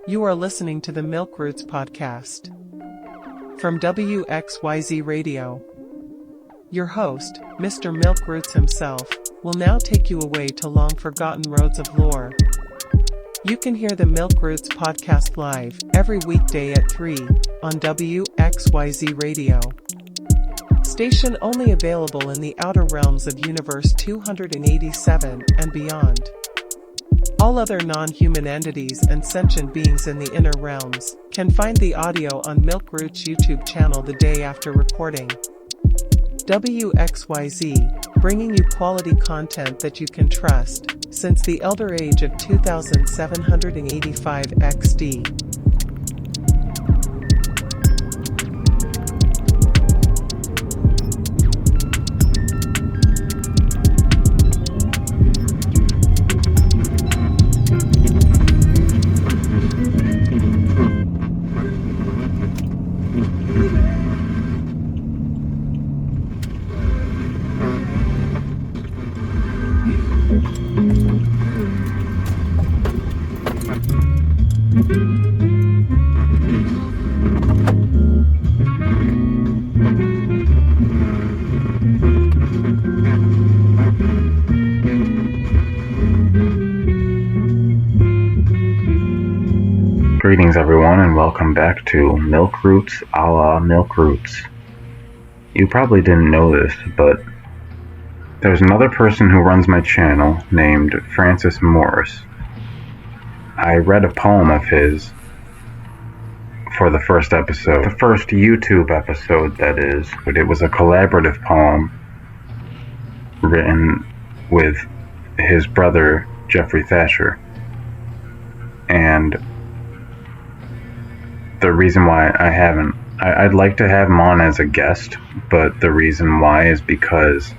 You are listening to the Milkroots podcast from WXYZ Radio. Your host, Mr. Milkroots himself, will now take you away to long-forgotten roads of lore. You can hear the Milkroots podcast live every weekday at 3 on WXYZ Radio. Station only available in the outer realms of Universe 287 and beyond. All other non-human entities and sentient beings in the inner realms can find the audio on Milkroots' YouTube channel the day after recording. WXYZ, bringing you quality content that you can trust, since the elder age of 2785 XD. Greetings everyone and welcome back to Milkroots a la Milkroots. You probably didn't know this, but there's another person who runs my channel named Francis Morris. I read a poem of his for the first episode, the first YouTube episode that is, but it was a collaborative poem written with his brother Jeffrey Thatcher. And the reason why I'd like to have him on as a guest, but the reason why is because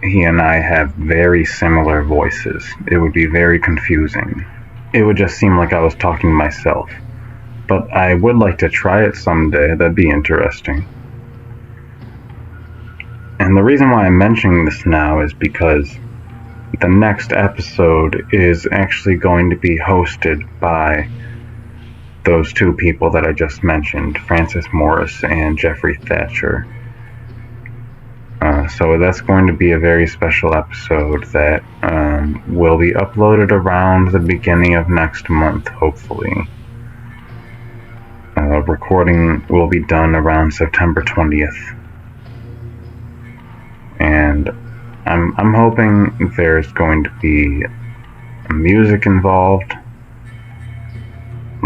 he and I have very similar voices. It would be very confusing. It would just seem like I was talking to myself. But I would like to try it someday. That'd be interesting. And the reason why I'm mentioning this now is because the next episode is actually going to be hosted by those two people that I just mentioned, Francis Morris and Jeffrey Thatcher. So that's going to be a very special episode that will be uploaded around the beginning of next month, hopefully. Recording will be done around September 20th. And I'm hoping there's going to be music involved,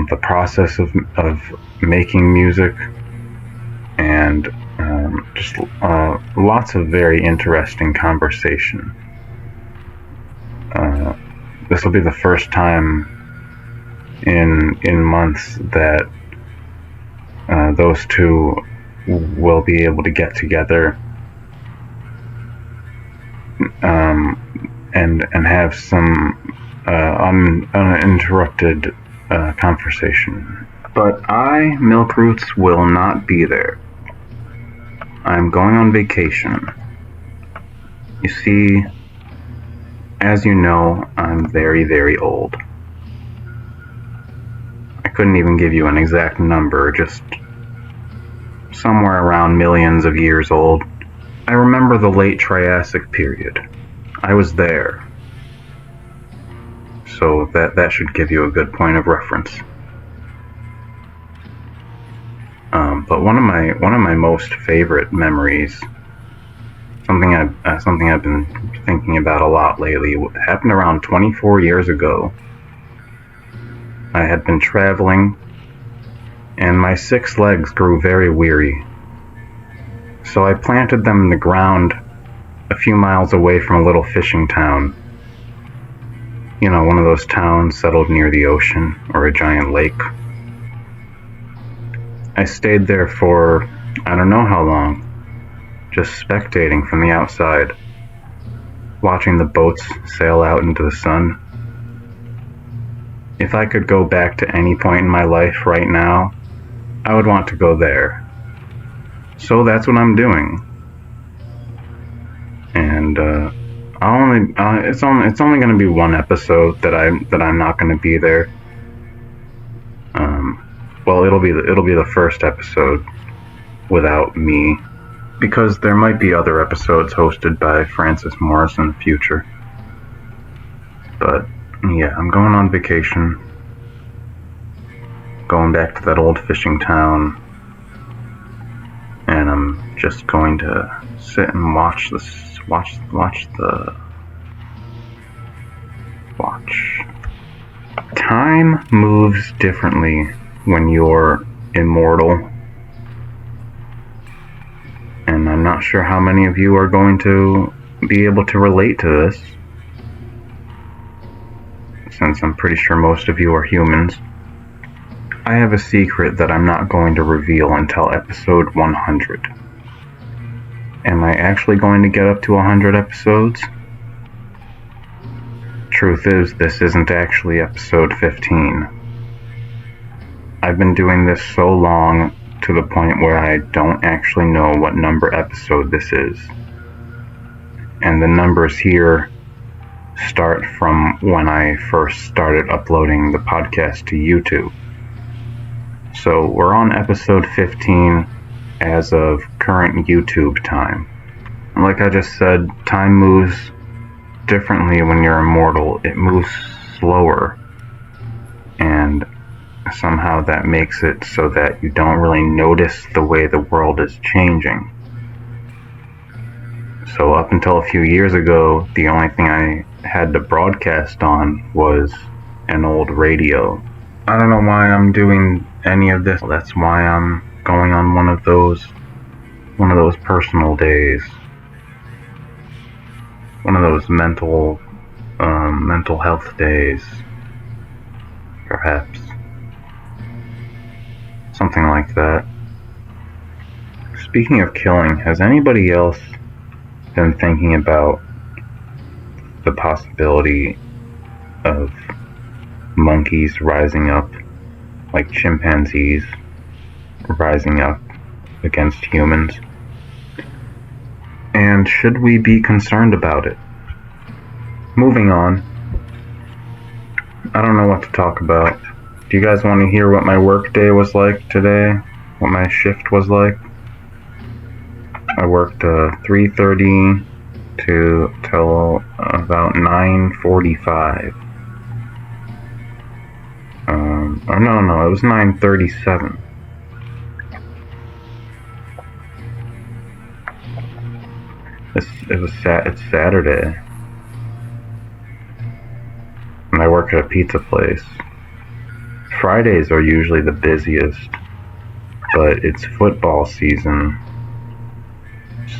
the process of making music, and just lots of very interesting conversation. This will be the first time in months that those two will be able to get together and have some uninterrupted conversation. But I, Milkroots, will not be there. I'm going on vacation. You see, as you know, I'm very, very old. I couldn't even give you an exact number, just somewhere around millions of years old. I remember the late Triassic period. I was there. So that should give you a good point of reference. But one of my most favorite memories, something I've been thinking about a lot lately, happened around 24 years ago. I had been traveling, and my 6 legs grew very weary. So I planted them in the ground a few miles away from a little fishing town. You know, one of those towns settled near the ocean or a giant lake. I stayed there for I don't know how long, just spectating from the outside, watching the boats sail out into the sun. If I could go back to any point in my life right now, I would want to go there. So that's what I'm doing. And it's only going to be one episode that I'm not going to be there. well, it'll be the first episode without me, because there might be other episodes hosted by Francis Morris in the future. But yeah, I'm going on vacation, going back to that old fishing town, and I'm just going to sit and watch. Time moves differently when you're immortal, and I'm not sure how many of you are going to be able to relate to this, since I'm pretty sure most of you are humans. I have a secret that I'm not going to reveal until episode 100. Am I actually going to get up to 100 episodes? Truth is, this isn't actually episode 15. I've been doing this so long to the point where I don't actually know what number episode this is. And the numbers here start from when I first started uploading the podcast to YouTube. So we're on episode 15 as of current YouTube time. Like I just said, time moves differently when you're immortal. It moves slower, and somehow that makes it so that you don't really notice the way the world is changing. So up until a few years ago, the only thing I had to broadcast on was an old radio. I don't know why I'm doing any of this. That's why I'm going on one of those personal days. One of those mental health days, perhaps. Something like that. Speaking of killing, has anybody else been thinking about the possibility of monkeys rising up, like chimpanzees rising up against humans? And should we be concerned about it? Moving on. I don't know what to talk about. Do you guys want to hear what my work day was like today? What my shift was like? I worked 3:30 till about 9:45. No, it was 9:37. It's Saturday, and I work at a pizza place. Fridays are usually the busiest, but it's football season,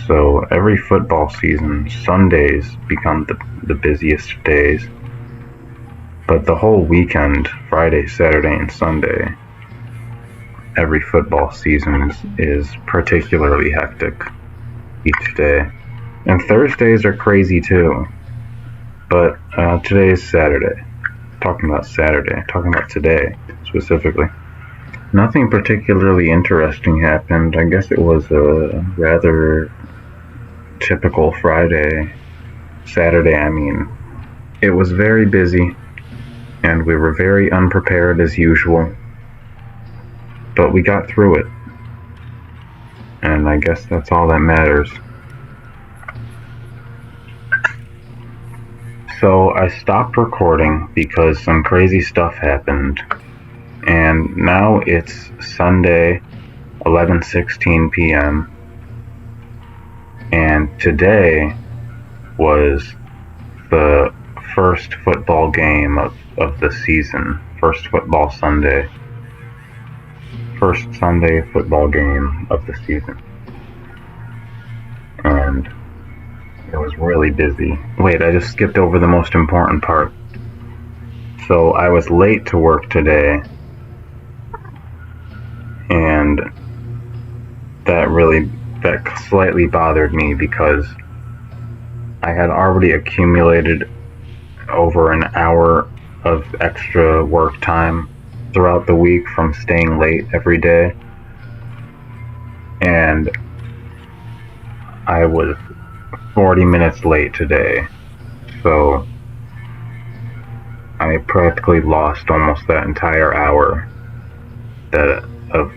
so every football season, Sundays become the busiest days. But the whole weekend, Friday, Saturday, and Sunday, every football season is particularly hectic each day. And Thursdays are crazy too. But today is Saturday. Talking about today specifically. Nothing particularly interesting happened. I guess it was a rather typical Saturday, I mean. It was very busy, and we were very unprepared as usual. But we got through it. And I guess that's all that matters. So I stopped recording because some crazy stuff happened, and now it's Sunday, 11:16 p.m., and today was the first football game of the season, first Sunday football game of the season, and it was really busy. Wait, I just skipped over the most important part. So I was late to work today, and that slightly bothered me because I had already accumulated over an hour of extra work time throughout the week from staying late every day, and I was 40 minutes late today, so I practically lost almost that entire hour that of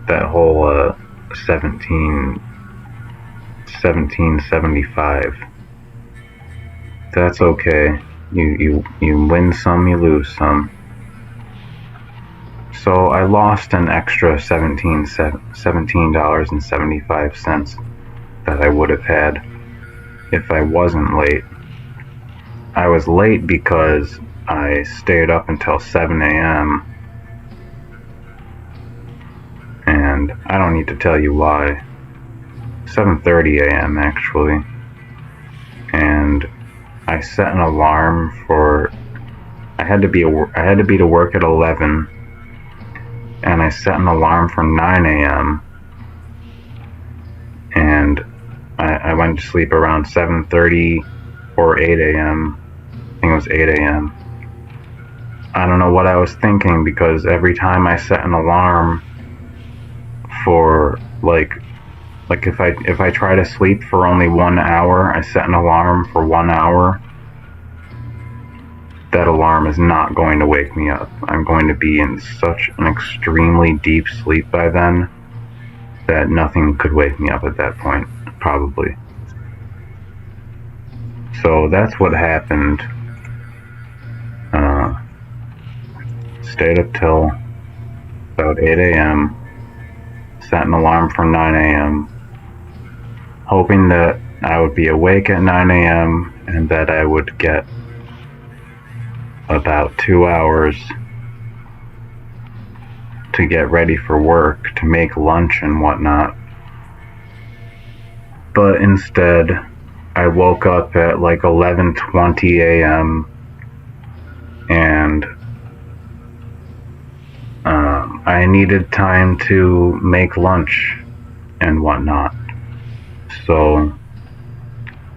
that whole 1775. That's okay. You win some, you lose some. So I lost an extra $17.75 that I would have had if I wasn't late. I was late because I stayed up until 7 a.m. and I don't need to tell you why. 7:30 a.m. actually. And I set an alarm for I had to be to work at 11, and I set an alarm for 9 a.m. and I went to sleep around 7:30 or 8 a.m. I think it was 8 a.m. I don't know what I was thinking, because every time I set an alarm for like if I try to sleep for only 1 hour, I set an alarm for 1 hour, that alarm is not going to wake me up. I'm going to be in such an extremely deep sleep by then that nothing could wake me up at that point, probably. So that's what happened. Stayed up till about 8 a.m., set an alarm for 9 a.m., hoping that I would be awake at 9 a.m. and that I would get about 2 hours to get ready for work, to make lunch and whatnot. But instead, I woke up at like 11:20 a.m. and I needed time to make lunch and whatnot. So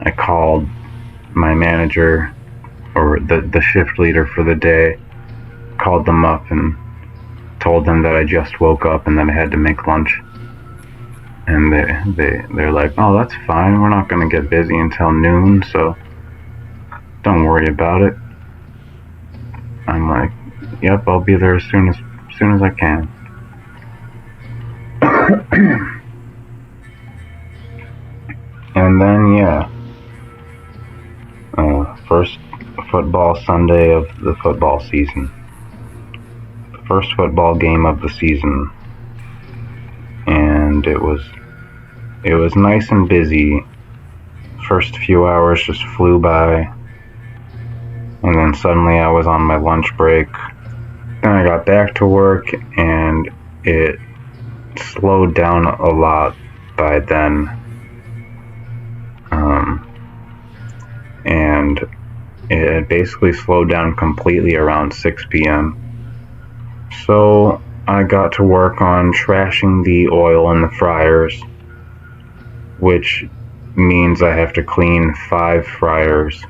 I called my manager, or the shift leader for the day, called them up and told them that I just woke up and that I had to make lunch. And they're like, "Oh, that's fine. We're not going to get busy until noon, so don't worry about it." I'm like, "Yep, I'll be there as soon as I can." And then, yeah, first football Sunday of the football season. The first football game of the season. And it was nice and busy. First few hours just flew by. And then suddenly I was on my lunch break. Then I got back to work, and it slowed down a lot by then. And it had basically slowed down completely around 6 p.m. So I got to work on trashing the oil in the fryers, which means I have to clean 5 fryers.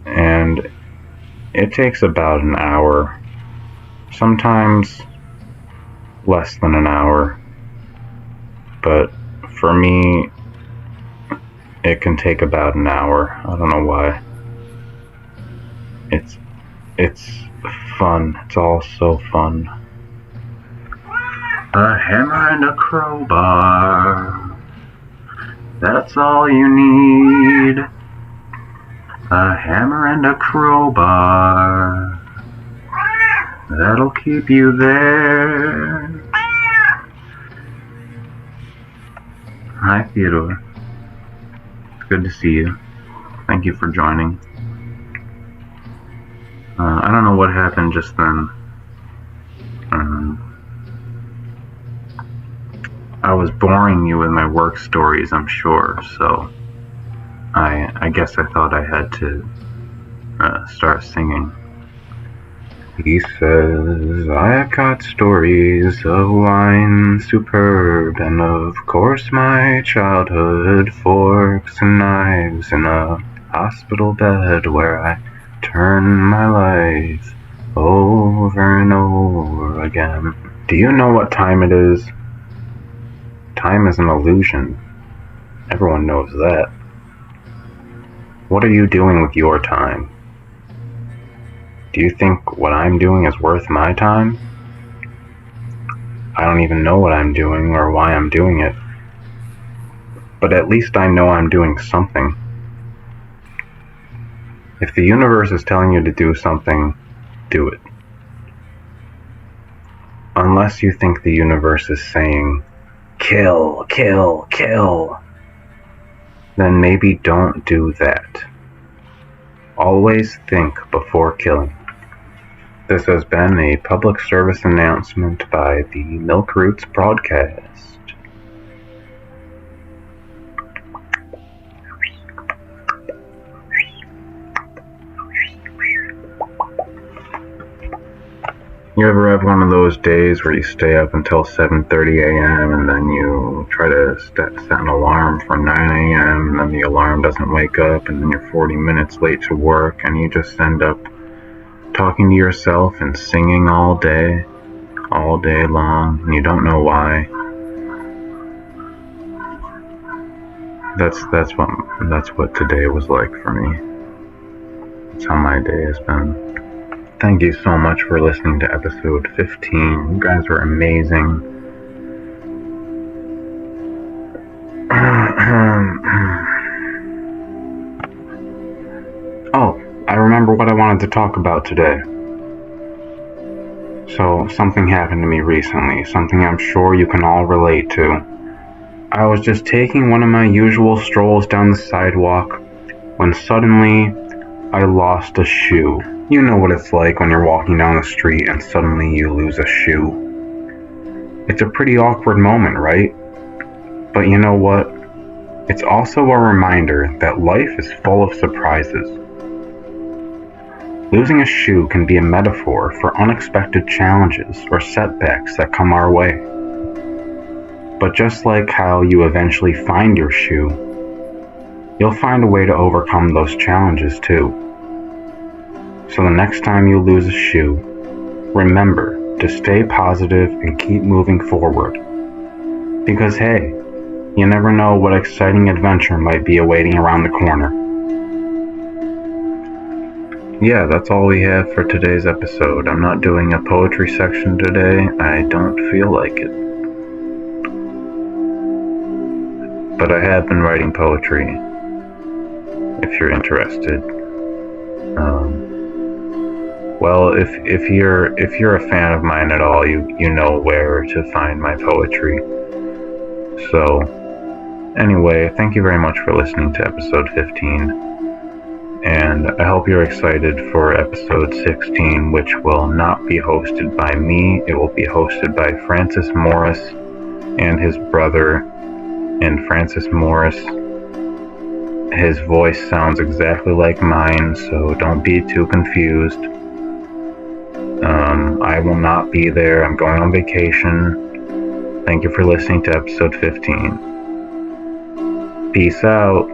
And it takes about an hour, sometimes less than an hour, but for me, it can take about an hour. I don't know why. It's fun. It's all so fun. A hammer and a crowbar, that's all you need. A hammer and a crowbar, that'll keep you there. Hi, Theodore. It's good to see you. Thank you for joining. I don't know what happened just then. I was boring you with my work stories, I'm sure, so I guess I thought I had to start singing. He says, "I've got stories of wine superb, and of course my childhood, forks and knives in a hospital bed where I turn my life over and over again." Do you know what time it is? Time is an illusion. Everyone knows that. What are you doing with your time? Do you think what I'm doing is worth my time? I don't even know what I'm doing or why I'm doing it. But at least I know I'm doing something. If the universe is telling you to do something, do it. Unless you think the universe is saying, kill, kill, kill, then maybe don't do that. Always think before killing. This has been a public service announcement by the Milkroots broadcast. You ever have one of those days where you stay up until 7:30 a.m. and then you try to set an alarm for 9 a.m. and then the alarm doesn't wake up and then you're 40 minutes late to work and you just end up talking to yourself and singing all day long, and you don't know why? That's what today was like for me. That's how my day has been. Thank you so much for listening to episode 15. You guys are amazing. Oh, I remember what I wanted to talk about today. So, something happened to me recently, something I'm sure you can all relate to. I was just taking one of my usual strolls down the sidewalk when suddenly I lost a shoe. You know what it's like when you're walking down the street and suddenly you lose a shoe. It's a pretty awkward moment, right? But you know what? It's also a reminder that life is full of surprises. Losing a shoe can be a metaphor for unexpected challenges or setbacks that come our way. But just like how you eventually find your shoe, you'll find a way to overcome those challenges too. So the next time you lose a shoe, remember to stay positive and keep moving forward. Because hey, you never know what exciting adventure might be awaiting around the corner. Yeah, that's all we have for today's episode. I'm not doing a poetry section today. I don't feel like it. But I have been writing poetry, if you're interested. Well, if you're a fan of mine at all, you know where to find my poetry. So, anyway, thank you very much for listening to episode 15. And I hope you're excited for episode 16, which will not be hosted by me. It will be hosted by Francis Morris and his brother. And Francis Morris, his voice sounds exactly like mine, so don't be too confused. I will not be there. I'm going on vacation. Thank you for listening to episode 15. Peace out.